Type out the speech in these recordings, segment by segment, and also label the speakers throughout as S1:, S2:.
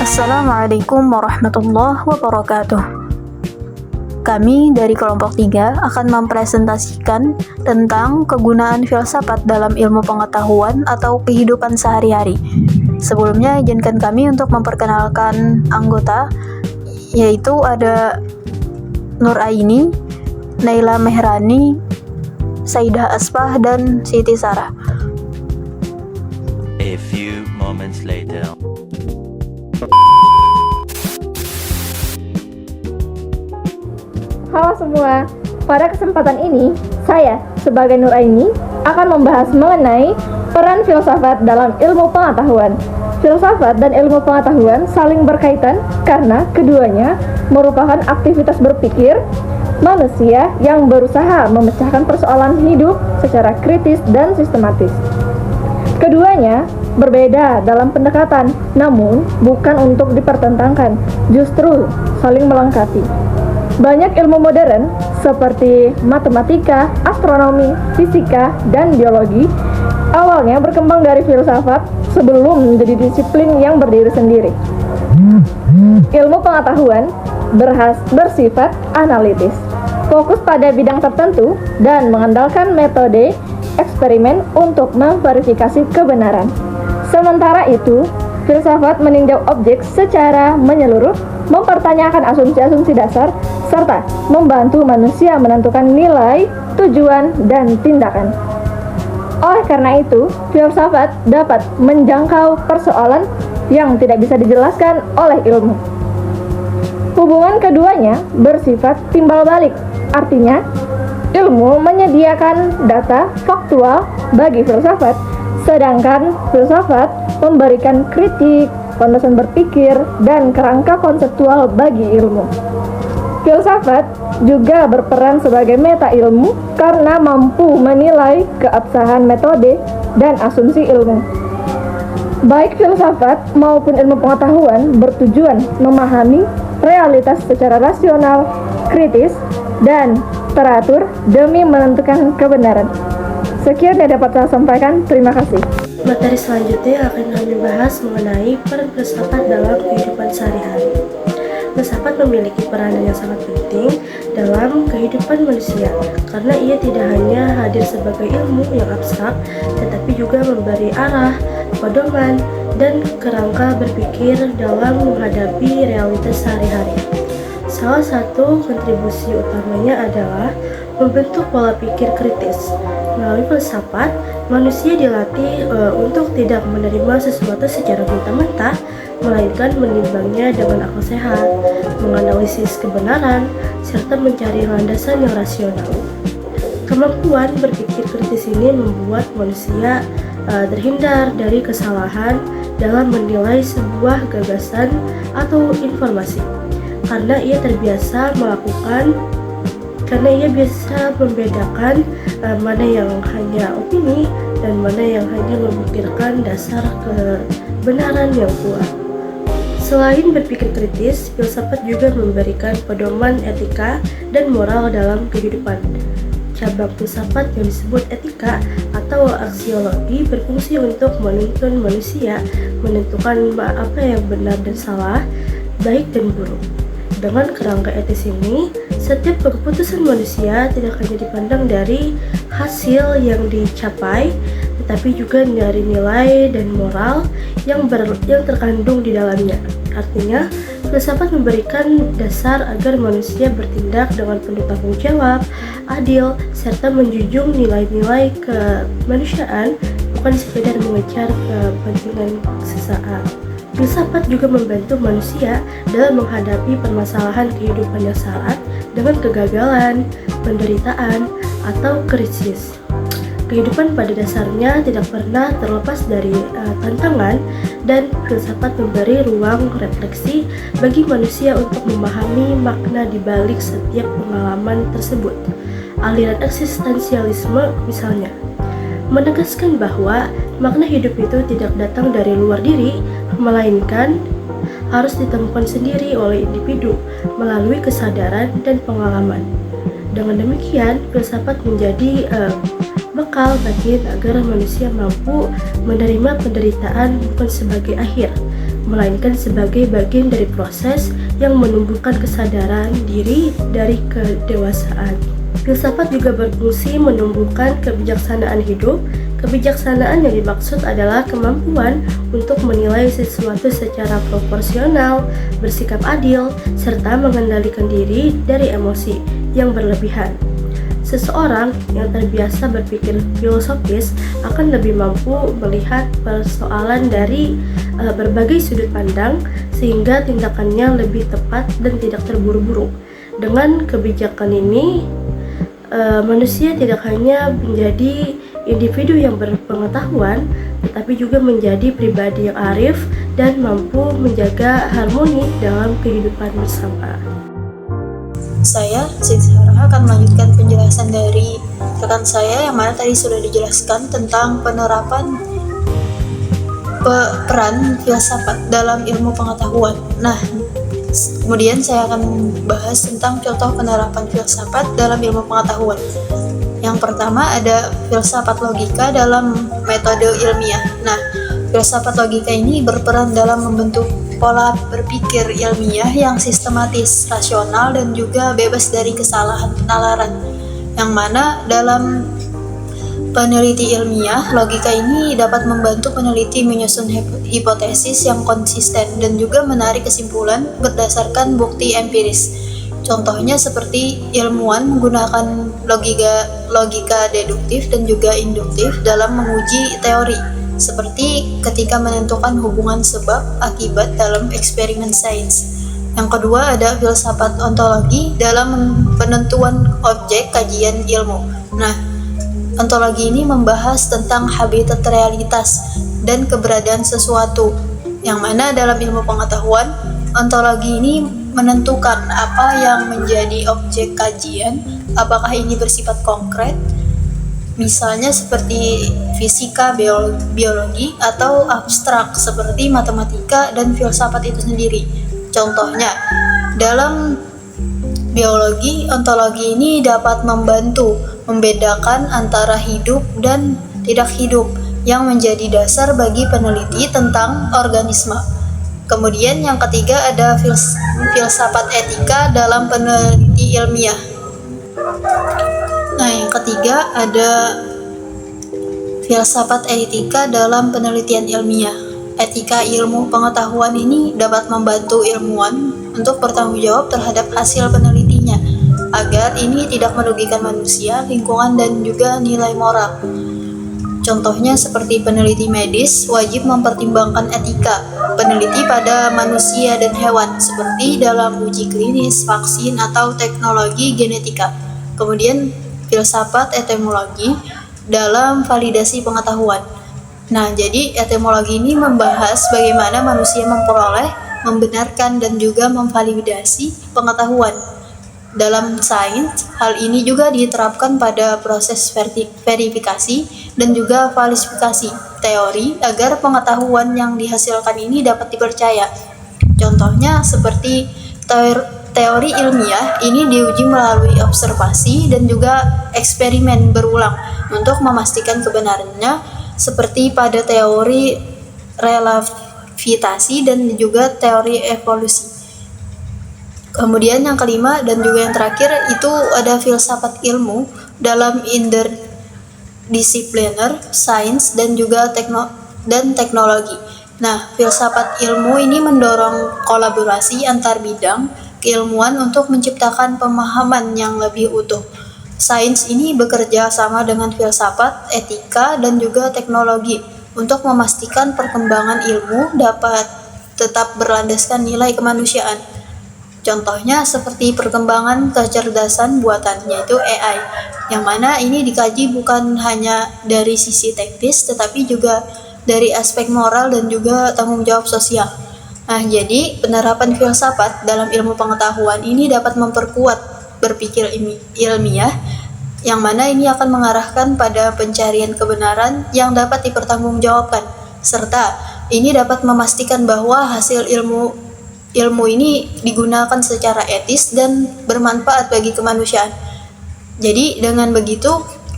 S1: Assalamualaikum warahmatullahi wabarakatuh. Kami dari kelompok 3 akan mempresentasikan tentang kegunaan filsafat dalam ilmu pengetahuan atau kehidupan sehari-hari. Sebelumnya, izinkan kami untuk memperkenalkan anggota, yaitu ada Nur Aini, Naila Mehrani, Saidah Aspah, dan Siti Sarah.
S2: A few moments later.
S3: Halo semua, pada kesempatan ini, saya sebagai Nur Aini akan membahas mengenai peran filsafat dalam ilmu pengetahuan. Filsafat dan ilmu pengetahuan saling berkaitan karena keduanya merupakan aktivitas berpikir manusia yang berusaha memecahkan persoalan hidup secara kritis dan sistematis. Keduanya berbeda dalam pendekatan, namun bukan untuk dipertentangkan, justru saling melengkapi. Banyak ilmu modern seperti matematika, astronomi, fisika, dan biologi awalnya berkembang dari filsafat sebelum menjadi disiplin yang berdiri sendiri. Ilmu pengetahuan bersifat analitis, fokus pada bidang tertentu, dan mengandalkan metode eksperimen untuk memverifikasi kebenaran. Sementara itu, filsafat meninjau objek secara menyeluruh, mempertanyakan asumsi-asumsi dasar, serta membantu manusia menentukan nilai, tujuan, dan tindakan. Oleh karena itu, filsafat dapat menjangkau persoalan yang tidak bisa dijelaskan oleh ilmu. Hubungan keduanya bersifat timbal balik, artinya ilmu menyediakan data faktual bagi filsafat, sedangkan filsafat memberikan kritik, landasan berpikir, dan kerangka konseptual bagi ilmu. Filsafat juga berperan sebagai meta ilmu karena mampu menilai keabsahan metode dan asumsi ilmu. Baik filsafat maupun ilmu pengetahuan bertujuan memahami realitas secara rasional, kritis, dan teratur demi menentukan kebenaran. Sekian yang dapat saya sampaikan, terima kasih.
S4: Materi selanjutnya akan kami bahas mengenai peran filsafat dalam kehidupan sehari-hari. Filsafat memiliki peranan yang sangat penting dalam kehidupan manusia karena ia tidak hanya hadir sebagai ilmu yang abstrak, tetapi juga memberi arah, pedoman, dan kerangka berpikir dalam menghadapi realitas sehari-hari. Salah satu kontribusi utamanya adalah membentuk pola pikir kritis. Melalui filsafat, manusia dilatih untuk tidak menerima sesuatu secara mentah-mentah, melainkan menimbangnya dengan akal sehat, menganalisis kebenaran, serta mencari landasan yang rasional. Kemampuan berpikir kritis ini membuat manusia terhindar dari kesalahan dalam menilai sebuah gagasan atau informasi, karena ia bisa membedakan mana yang hanya opini dan mana yang hanya memikirkan dasar kebenaran yang kuat. Selain berpikir kritis, filsafat juga memberikan pedoman etika dan moral dalam kehidupan. Cabang filsafat yang disebut etika atau aksiologi berfungsi untuk menuntun manusia menentukan apa yang benar dan salah, baik dan buruk. Dengan kerangka etis ini, setiap keputusan manusia tidak hanya dipandang dari hasil yang dicapai, tetapi juga dari nilai dan moral yang terkandung di dalamnya. Artinya, filsafat memberikan dasar agar manusia bertindak dengan penuh tanggung jawab, adil, serta menjunjung nilai-nilai kemanusiaan, bukan sekedar mengejar kepentingan sesaat. Filsafat juga membantu manusia dalam menghadapi permasalahan kehidupan yang syarat dengan kegagalan, penderitaan, atau krisis. Kehidupan pada dasarnya tidak pernah terlepas dari tantangan, dan filsafat memberi ruang refleksi bagi manusia untuk memahami makna di balik setiap pengalaman tersebut. Aliran eksistensialisme misalnya menegaskan bahwa makna hidup itu tidak datang dari luar diri, melainkan harus ditemukan sendiri oleh individu melalui kesadaran dan pengalaman. Dengan demikian, filsafat menjadi bekal batin agar manusia mampu menerima penderitaan bukan sebagai akhir, melainkan sebagai bagian dari proses yang menumbuhkan kesadaran diri dari kedewasaan. Filsafat juga berfungsi menumbuhkan kebijaksanaan hidup. Kebijaksanaan yang dimaksud adalah kemampuan untuk menilai sesuatu secara proporsional, bersikap adil, serta mengendalikan diri dari emosi yang berlebihan. Seseorang yang terbiasa berpikir filosofis akan lebih mampu melihat persoalan dari berbagai sudut pandang sehingga tindakannya lebih tepat dan tidak terburu-buru. Dengan kebijakan ini, manusia tidak hanya menjadi individu yang berpengetahuan, tetapi juga menjadi pribadi yang arif dan mampu menjaga harmoni dalam kehidupan bersama.
S1: Saya, Siti Sarah, akan melanjutkan penjelasan dari rekan saya yang mana tadi sudah dijelaskan tentang penerapan peran filsafat dalam ilmu pengetahuan. Nah, kemudian saya akan bahas tentang contoh penerapan filsafat dalam ilmu pengetahuan. Yang pertama ada filsafat logika dalam metode ilmiah. Nah, filsafat logika ini berperan dalam membentuk pola berpikir ilmiah yang sistematis, rasional, dan juga bebas dari kesalahan penalaran. Yang mana dalam peneliti ilmiah, logika ini dapat membantu peneliti menyusun hipotesis yang konsisten dan juga menarik kesimpulan berdasarkan bukti empiris. Contohnya seperti ilmuwan menggunakan logika deduktif dan juga induktif dalam menguji teori, seperti ketika menentukan hubungan sebab akibat dalam eksperimen sains. Yang kedua ada filsafat ontologi dalam penentuan objek kajian ilmu. Nah, ontologi ini membahas tentang habitat realitas dan keberadaan sesuatu, yang mana dalam ilmu pengetahuan, ontologi ini menentukan apa yang menjadi objek kajian, apakah ini bersifat konkret, misalnya seperti fisika, biologi, atau abstrak seperti matematika dan filsafat itu sendiri. Contohnya, dalam biologi, ontologi ini dapat membantu membedakan antara hidup dan tidak hidup yang menjadi dasar bagi peneliti tentang organisme. Kemudian yang ketiga ada filsafat etika dalam peneliti ilmiah. Nah, yang ketiga ada filsafat etika dalam penelitian ilmiah. Etika ilmu pengetahuan ini dapat membantu ilmuwan untuk bertanggung jawab terhadap hasil penelitinya, agar ini tidak merugikan manusia, lingkungan, dan juga nilai moral. Contohnya seperti peneliti medis wajib mempertimbangkan etika peneliti pada manusia dan hewan, seperti dalam uji klinis, vaksin, atau teknologi genetika. Kemudian filsafat etimologi dalam validasi pengetahuan. Nah, jadi etimologi ini membahas bagaimana manusia memperoleh, membenarkan, dan juga memvalidasi pengetahuan. Dalam sains, hal ini juga diterapkan pada proses verifikasi dan juga falsifikasi teori agar pengetahuan yang dihasilkan ini dapat dipercaya. Contohnya seperti teori ilmiah ini diuji melalui observasi dan juga eksperimen berulang untuk memastikan kebenarannya, seperti pada teori relativitasi dan juga teori evolusi. Kemudian yang kelima dan juga yang terakhir itu ada filsafat ilmu dalam interdisipliner, sains, dan juga teknologi. Nah, filsafat ilmu ini mendorong kolaborasi antar bidang keilmuan untuk menciptakan pemahaman yang lebih utuh. Sains ini bekerja sama dengan filsafat, etika, dan juga teknologi untuk memastikan perkembangan ilmu dapat tetap berlandaskan nilai kemanusiaan. Contohnya seperti perkembangan kecerdasan buatan, yaitu AI, yang mana ini dikaji bukan hanya dari sisi teknis, tetapi juga dari aspek moral dan juga tanggung jawab sosial. Nah, jadi penerapan filsafat dalam ilmu pengetahuan ini dapat memperkuat berpikir ilmiah, yang mana ini akan mengarahkan pada pencarian kebenaran yang dapat dipertanggungjawabkan, serta ini dapat memastikan bahwa hasil ilmu ini digunakan secara etis dan bermanfaat bagi kemanusiaan. Jadi dengan begitu,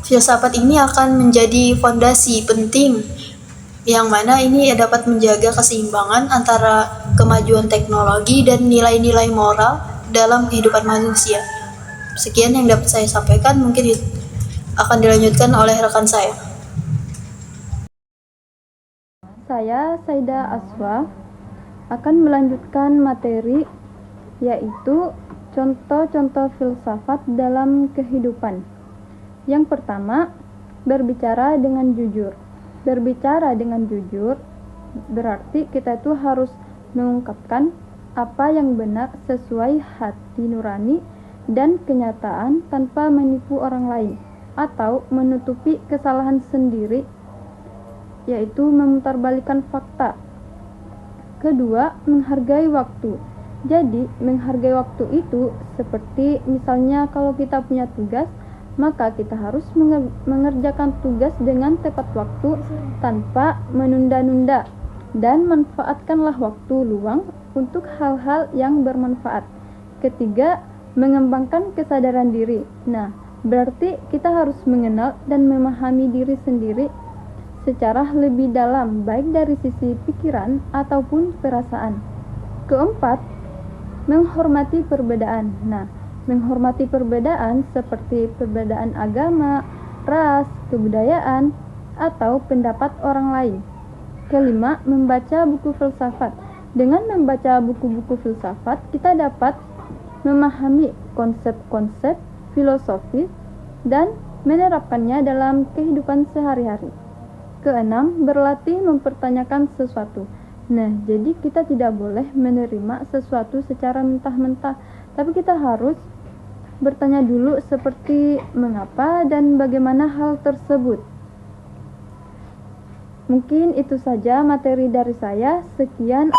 S1: filsafat ini akan menjadi fondasi penting yang mana ini dapat menjaga keseimbangan antara kemajuan teknologi dan nilai-nilai moral dalam kehidupan manusia. Sekian yang dapat saya sampaikan, mungkin akan dilanjutkan oleh rekan saya.
S3: Saya, Saida Aswa, akan melanjutkan materi yaitu contoh-contoh filsafat dalam kehidupan. Yang pertama, berbicara dengan jujur. Berbicara dengan jujur berarti kita itu harus mengungkapkan apa yang benar sesuai hati nurani dan kenyataan tanpa menipu orang lain atau menutupi kesalahan sendiri, yaitu memutarbalikkan fakta. Kedua, menghargai waktu. Jadi, menghargai waktu itu seperti misalnya kalau kita punya tugas, maka kita harus mengerjakan tugas dengan tepat waktu tanpa menunda-nunda, dan manfaatkanlah waktu luang untuk hal-hal yang bermanfaat. Ketiga, mengembangkan kesadaran diri. Nah, berarti kita harus mengenal dan memahami diri sendiri secara lebih dalam, baik dari sisi pikiran ataupun perasaan. Keempat, menghormati perbedaan. Nah, menghormati perbedaan seperti perbedaan agama, ras, kebudayaan, atau pendapat orang lain. Kelima, membaca buku filsafat. Dengan membaca buku-buku filsafat, kita dapat memahami konsep-konsep filosofis dan menerapkannya dalam kehidupan sehari-hari. Keenam, berlatih mempertanyakan sesuatu. Nah, jadi kita tidak boleh menerima sesuatu secara mentah-mentah, tapi kita harus bertanya dulu seperti mengapa dan bagaimana hal tersebut. Mungkin itu saja materi dari saya. Sekian.